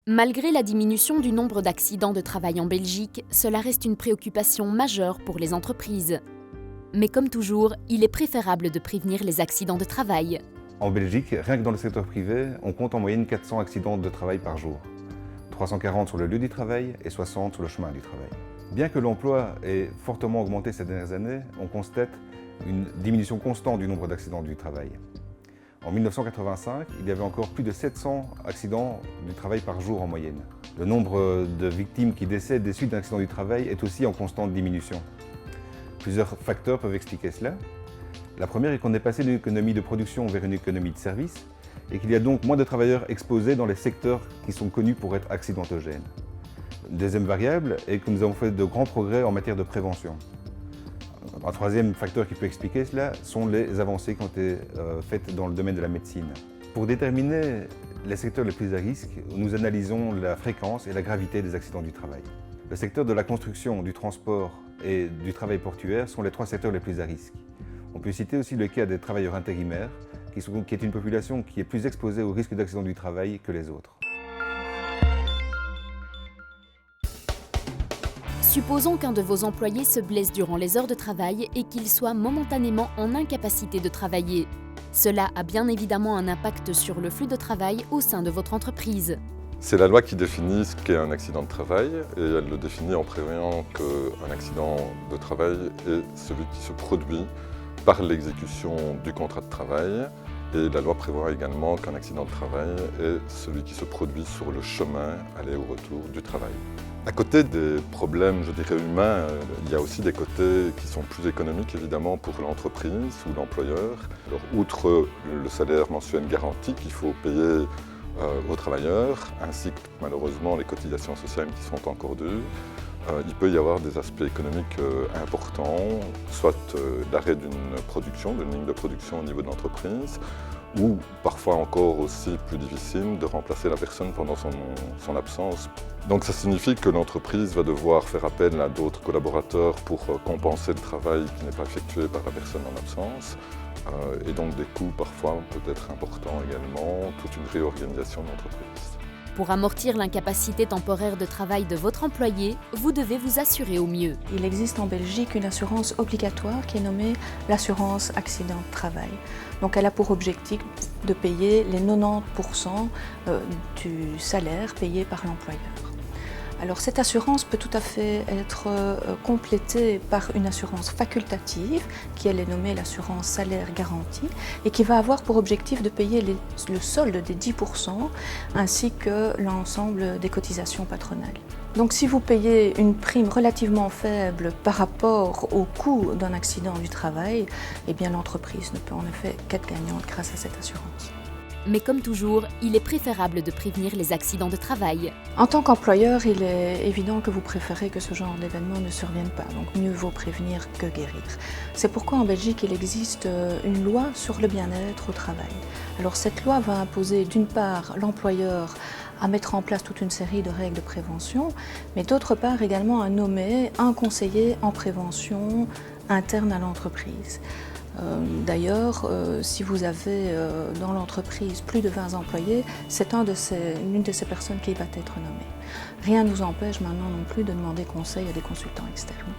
Malgré la diminution du nombre d'accidents de travail en Belgique, cela reste une préoccupation majeure pour les entreprises. Mais comme toujours, il est préférable de prévenir les accidents de travail. En Belgique, rien que dans le secteur privé, on compte en moyenne 400 accidents de travail par jour. 340 sur le lieu du travail et 60 sur le chemin du travail. Bien que l'emploi ait fortement augmenté ces dernières années, on constate une diminution constante du nombre d'accidents du travail. En 1985, il y avait encore plus de 700 accidents du travail par jour en moyenne. Le nombre de victimes qui décèdent des suites d'un accident du travail est aussi en constante diminution. Plusieurs facteurs peuvent expliquer cela. La première est qu'on est passé d'une économie de production vers une économie de service et qu'il y a donc moins de travailleurs exposés dans les secteurs qui sont connus pour être accidentogènes. Une deuxième variable est que nous avons fait de grands progrès en matière de prévention. Un troisième facteur qui peut expliquer cela sont les avancées qui ont été faites dans le domaine de la médecine. Pour déterminer les secteurs les plus à risque, nous analysons la fréquence et la gravité des accidents du travail. Le secteur de la construction, du transport et du travail portuaire sont les trois secteurs les plus à risque. On peut citer aussi le cas des travailleurs intérimaires, qui est une population qui est plus exposée au risque d'accident du travail que les autres. Supposons qu'un de vos employés se blesse durant les heures de travail et qu'il soit momentanément en incapacité de travailler. Cela a bien évidemment un impact sur le flux de travail au sein de votre entreprise. C'est la loi qui définit ce qu'est un accident de travail et elle le définit en prévoyant qu'un accident de travail est celui qui se produit par l'exécution du contrat de travail. Et la loi prévoit également qu'un accident de travail est celui qui se produit sur le chemin aller ou retour du travail. À côté des problèmes, je dirais, humains, il y a aussi des côtés qui sont plus économiques, évidemment, pour l'entreprise ou l'employeur. Alors, outre le salaire mensuel garanti qu'il faut payer aux travailleurs, ainsi que malheureusement les cotisations sociales qui sont encore dues, il peut y avoir des aspects économiques importants, soit l'arrêt d'une production, d'une ligne de production au niveau de l'entreprise, ou parfois encore aussi plus difficile de remplacer la personne pendant son absence. Donc ça signifie que l'entreprise va devoir faire appel à d'autres collaborateurs pour compenser le travail qui n'est pas effectué par la personne en absence. Et donc des coûts parfois peut-être importants également, toute une réorganisation de l'entreprise. Pour amortir l'incapacité temporaire de travail de votre employé, vous devez vous assurer au mieux. Il existe en Belgique une assurance obligatoire qui est nommée l'assurance accident de travail. Donc elle a pour objectif de payer les 90% du salaire payé par l'employeur. Alors cette assurance peut tout à fait être complétée par une assurance facultative qui elle est nommée l'assurance salaire garanti et qui va avoir pour objectif de payer le solde des 10% ainsi que l'ensemble des cotisations patronales. Donc si vous payez une prime relativement faible par rapport au coût d'un accident du travail, eh bien l'entreprise ne peut en effet qu'être gagnante grâce à cette assurance. Mais comme toujours, il est préférable de prévenir les accidents de travail. En tant qu'employeur, il est évident que vous préférez que ce genre d'événement ne survienne pas, donc mieux vaut prévenir que guérir. C'est pourquoi en Belgique, il existe une loi sur le bien-être au travail. Alors cette loi va imposer d'une part l'employeur à mettre en place toute une série de règles de prévention, mais d'autre part également à nommer un conseiller en prévention interne à l'entreprise. D'ailleurs, si vous avez dans l'entreprise plus de 20 employés, c'est une de ces personnes qui va être nommée. Rien ne nous empêche maintenant non plus de demander conseil à des consultants externes.